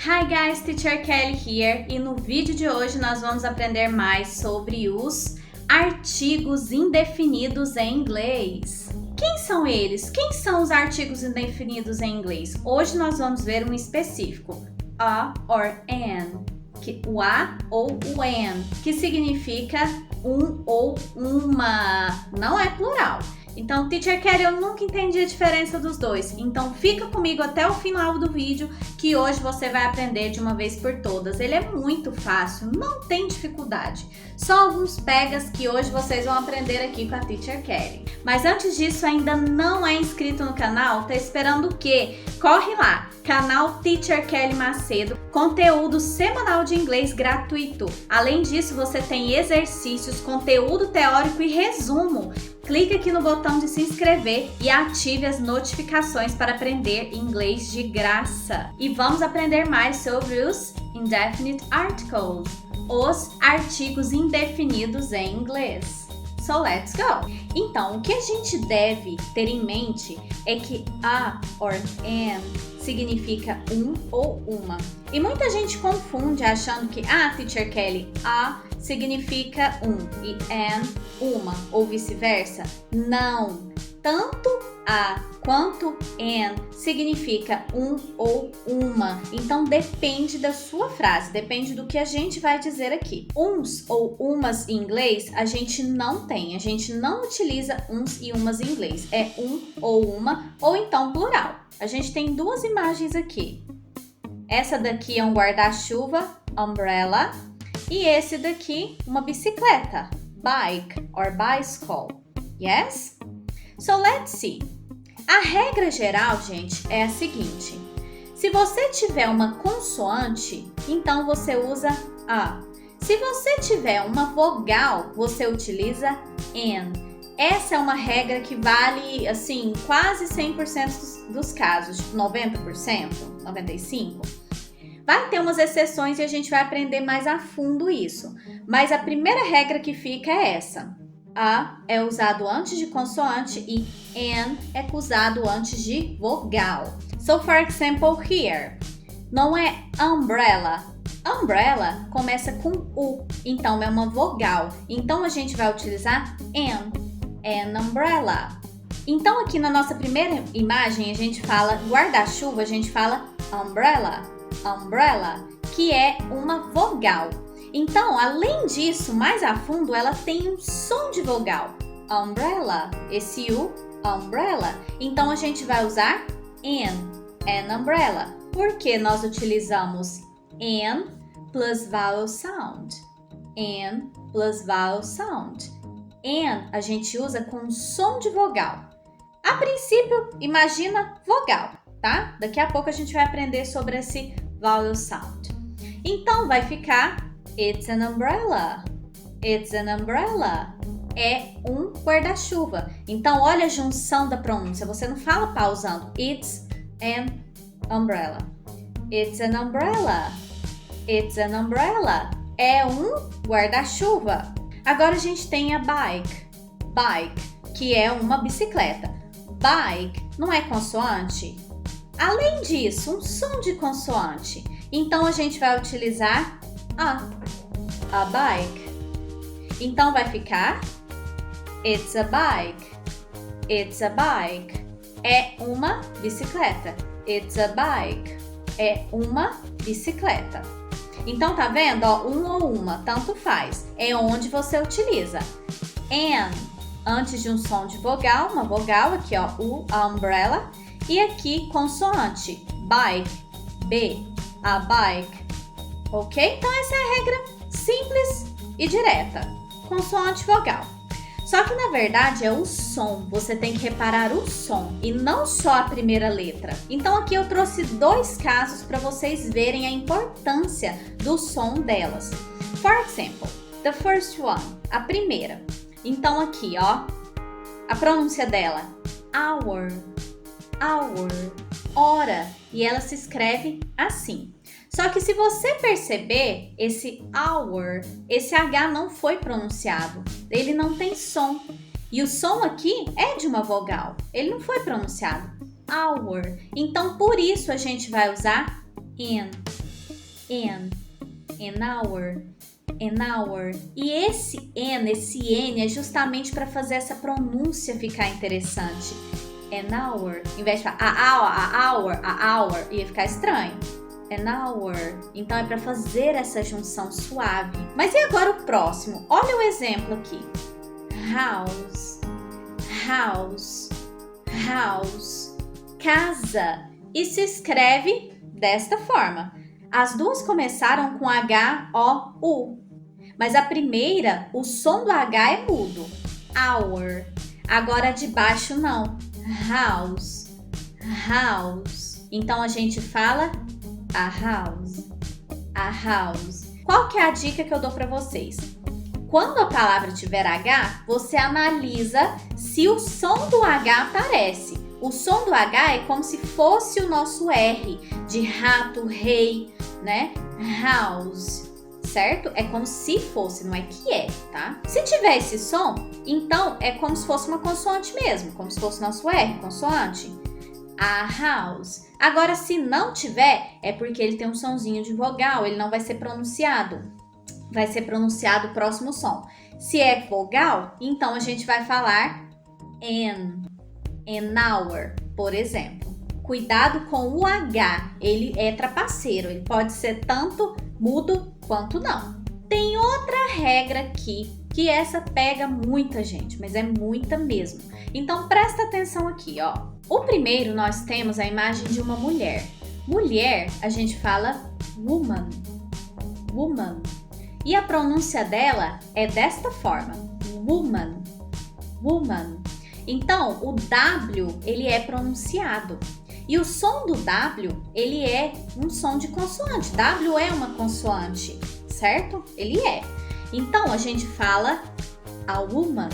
Hi guys, Teacher Kelly here e no vídeo de hoje nós vamos aprender mais sobre os artigos indefinidos em inglês. Quem são eles? Quem são os artigos indefinidos em inglês? Hoje nós vamos ver um específico, a or an, o a ou o an, que significa um ou uma, não é plural. Então, Teacher Kelly, eu nunca entendi a diferença dos dois. Então, fica comigo até o final do vídeo, que hoje você vai aprender de uma vez por todas. Ele é muito fácil, não tem dificuldade. Só alguns pegas que hoje vocês vão aprender aqui com a Teacher Kelly. Mas antes disso, ainda não é inscrito no canal? Tá esperando o quê? Corre lá, canal Teacher Kelly Macedo, conteúdo semanal de inglês gratuito. Além disso, você tem exercícios, conteúdo teórico e resumo. Clique aqui no botão de se inscrever e ative as notificações para aprender inglês de graça. E vamos aprender mais sobre os indefinite articles, os artigos indefinidos em inglês. So let's go! Então, o que a gente deve ter em mente é que a or an significa um ou uma. E muita gente confunde achando que Teacher Kelly, a significa um e an, uma, ou vice-versa. Não! Tanto a quanto an significa um ou uma. Então depende da sua frase, depende do que a gente vai dizer aqui. Uns ou umas em inglês a gente não tem, a gente não utiliza uns e umas em inglês. É um ou uma, ou então plural. A gente tem duas imagens aqui. Essa daqui é um guarda-chuva, umbrella, e esse daqui uma bicicleta, bike or bicycle. Yes? So let's see. A regra geral, gente, é a seguinte. Se você tiver uma consoante, então você usa a. Se você tiver uma vogal, você utiliza an. Essa é uma regra que vale, assim, quase 100% dos casos, 90%, 95%. Vai ter umas exceções e a gente vai aprender mais a fundo isso. Mas a primeira regra que fica é essa. A é usado antes de consoante e an é usado antes de vogal. So, for example, here. Não é umbrella. Umbrella começa com U, então é uma vogal. Então, a gente vai utilizar an umbrella. Então, aqui na nossa primeira imagem, a gente fala guarda-chuva, a gente fala umbrella, que é uma vogal. Então, além disso, mais a fundo, ela tem um som de vogal. Umbrella, esse U, umbrella. Então, a gente vai usar an umbrella. Porque nós utilizamos an plus vowel sound. An plus vowel sound. An a gente usa com som de vogal. A princípio, imagina vogal, tá? Daqui a pouco a gente vai aprender sobre esse vowel sound. Então, vai ficar it's an umbrella. It's an umbrella. É um guarda-chuva. Então, olha a junção da pronúncia. Você não fala pausando. It's an umbrella. It's an umbrella. It's an umbrella. É um guarda-chuva. Agora a gente tem a bike. Bike, que é uma bicicleta. Bike não é consoante? Além disso, um som de consoante. Então, a gente vai utilizar a bike. Então, vai ficar it's a bike. It's a bike. É uma bicicleta. It's a bike. É uma bicicleta. Então, tá vendo? Ó, um ou uma, tanto faz. É onde você utiliza. An, antes de um som de vogal, uma vogal, aqui ó, U, a umbrella. E aqui, consoante, bike, B, a bike. Ok? Então, essa é a regra simples e direta. Consoante, vogal. Só que, na verdade, é o som. Você tem que reparar o som e não só a primeira letra. Então, aqui eu trouxe dois casos para vocês verem a importância do som delas. For example, the first one, a primeira. Então, aqui, ó, a pronúncia dela, hour, hora. E ela se escreve assim. Só que se você perceber, esse hour, esse H não foi pronunciado. Ele não tem som. E o som aqui é de uma vogal. Ele não foi pronunciado. Hour. Então, por isso a gente vai usar in. an hour, an hour. E esse N é justamente para fazer essa pronúncia ficar interessante. An hour, em vez de falar a hour, ia ficar estranho. An hour. Então é para fazer essa junção suave. Mas e agora o próximo? Olha o exemplo aqui. House, house, house. Casa. E se escreve desta forma. As duas começaram com H-O-U. Mas a primeira, o som do H é mudo. Hour. Agora a de baixo não. House, house. Então a gente fala a house, a house. Qual que é a dica que eu dou para vocês? Quando a palavra tiver H, você analisa se o som do H aparece. O som do H é como se fosse o nosso R, de rato, rei, né? House, certo? É como se fosse, não é que é, tá? Se tiver esse som, então é como se fosse uma consoante mesmo, como se fosse o nosso R, consoante. A house. Agora, se não tiver, é porque ele tem um sonzinho de vogal, ele não vai ser pronunciado. Vai ser pronunciado o próximo som. Se é vogal, então a gente vai falar an hour, por exemplo. Cuidado com o H, ele é trapaceiro, ele pode ser tanto mudo quanto não. Tem outra regra aqui, que essa pega muita gente, mas é muita mesmo. Então presta atenção aqui, ó. O primeiro nós temos a imagem de uma mulher. Mulher, a gente fala woman, woman. E a pronúncia dela é desta forma, woman, woman. Então, o W, ele é pronunciado. E o som do W, ele é um som de consoante. W é uma consoante, certo? Ele é. Então, a gente fala a woman,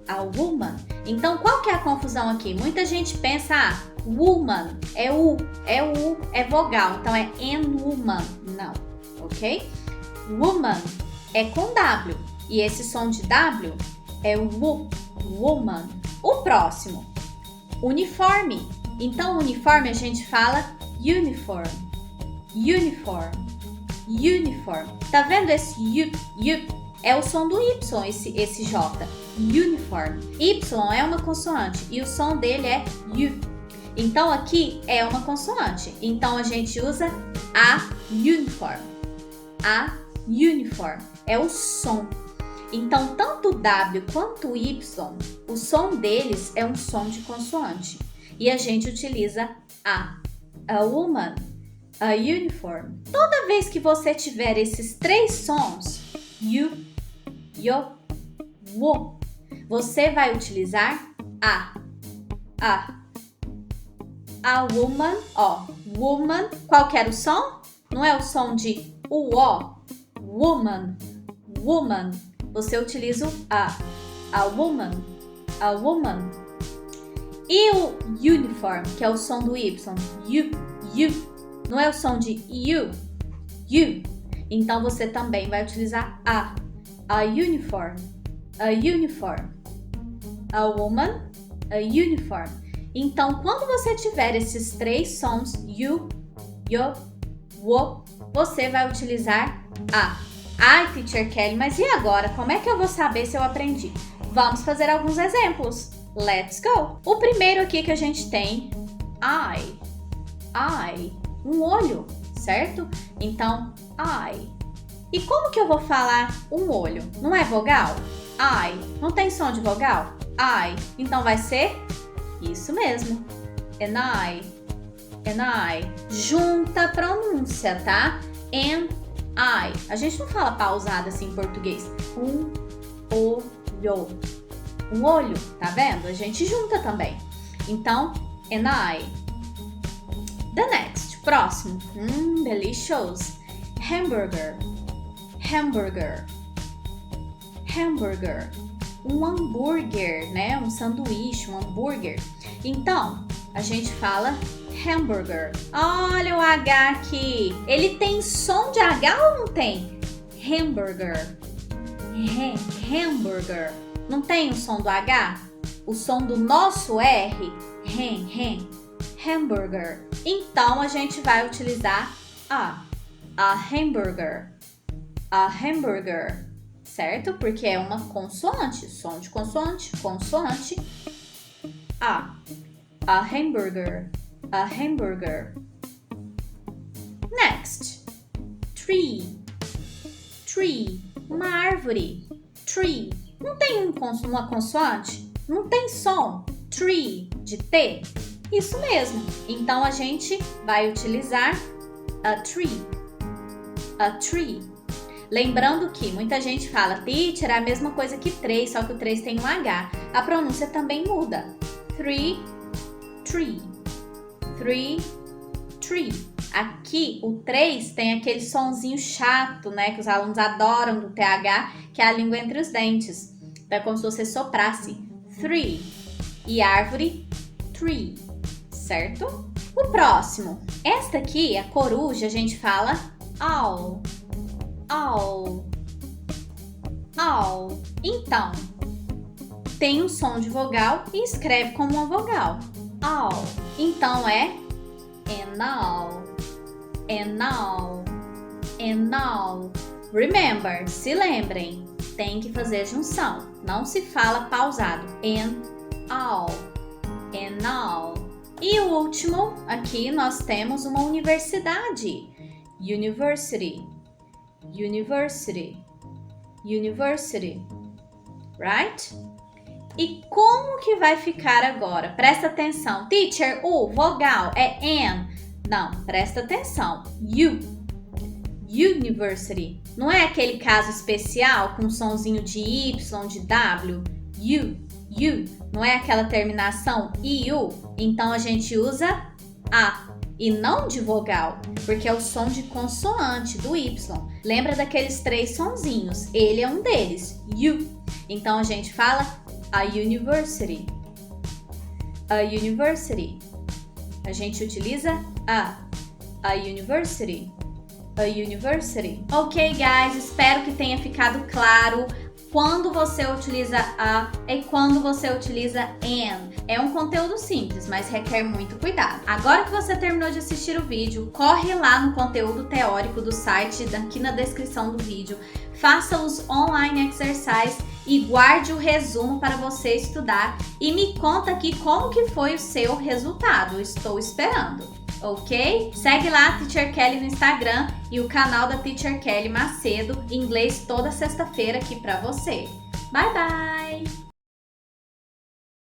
a woman. Então, qual que é a confusão aqui? Muita gente pensa, woman é é vogal, então é an woman. Não, ok? Woman é com W e esse som de W é woman. O próximo, uniforme. Então, uniforme a gente fala uniform, uniform, uniform. Tá vendo esse y? É o som do Y, esse J. Uniform. Y é uma consoante e o som dele é U. Então, aqui é uma consoante. Então, a gente usa a uniform. A uniform é o som. Então, tanto o W quanto o Y, o som deles é um som de consoante. E a gente utiliza a woman, a uniform. Toda vez que você tiver esses três sons, you, yo, wo, você vai utilizar a woman, ó, woman. Qual que era o som? Não é o som de o, woman, woman. Você utiliza o a woman, a woman. E o uniform, que é o som do Y, you. Não é o som de you. Então você também vai utilizar a uniform, a uniform. A woman, a uniform. Então, quando você tiver esses três sons, you, yo, wo, você vai utilizar a. Ai, Teacher Kelly, mas e agora? Como é que eu vou saber se eu aprendi? Vamos fazer alguns exemplos. Let's go! O primeiro aqui que a gente tem, eye, um olho, certo? Então, eye. E como que eu vou falar um olho? Não é vogal? Eye. Não tem som de vogal? Eye. Então vai ser isso mesmo. An eye. An eye. Junta a pronúncia, tá? An eye. A gente não fala pausada assim em português. Olho. Um olho, tá vendo? A gente junta também. Então, an eye. The next, próximo. Delicious. Hamburger. Hamburger. Hamburger. Um hambúrguer, né? Um sanduíche, um hambúrguer. Então, a gente fala hamburger. Olha o H aqui. Ele tem som de H ou não tem? Hamburger. Hamburger. Não tem o som do H? O som do nosso R? Hamburger. Então, a gente vai utilizar a A hamburger. A hamburger. Certo? Porque é uma consoante. Som de consoante, consoante. A. A hamburger. A hamburger. Next. Tree. Tree. Uma árvore. Tree. Não tem uma consoante? Não tem som. Tree, de T. Isso mesmo. Então, a gente vai utilizar a tree. A tree. Lembrando que muita gente fala, teacher, é a mesma coisa que 3, só que o 3 tem um H. A pronúncia também muda. Three, tree. Three, tree. Aqui, o 3 tem aquele sonzinho chato, né? Que os alunos adoram do TH, que é a língua entre os dentes. Então, é como se você soprasse. Three. E árvore, tree. Certo? O próximo. Esta aqui, a coruja, a gente fala owl. Owl. Owl. Então, tem um som de vogal e escreve como uma vogal. Owl. Então, é an owl. An owl. An owl. Remember, se lembrem, tem que fazer junção. Não se fala pausado. An owl. An owl. E o último, aqui nós temos uma universidade. University. University. University. Right? E como que vai ficar agora? Presta atenção. Teacher, o vogal é an. Não, presta atenção. U. University. Não é aquele caso especial com sonzinho de Y, de W? U. Não é aquela terminação IU? Então, a gente usa A e não de vogal, porque é o som de consoante do Y. Lembra daqueles 3 sonzinhos? Ele é um deles, U. Então, a gente fala a university. A university. A gente utiliza a university. A university. Ok, guys, espero que tenha ficado claro quando você utiliza a e quando você utiliza an. É um conteúdo simples, mas requer muito cuidado. Agora que você terminou de assistir o vídeo, corre lá no conteúdo teórico do site, aqui na descrição do vídeo. Faça os online exercises e guarde o resumo para você estudar. E me conta aqui como que foi o seu resultado. Estou esperando. Ok? Segue lá a Teacher Kelly no Instagram e o canal da Teacher Kelly Macedo, inglês toda sexta-feira aqui pra você. Bye, bye!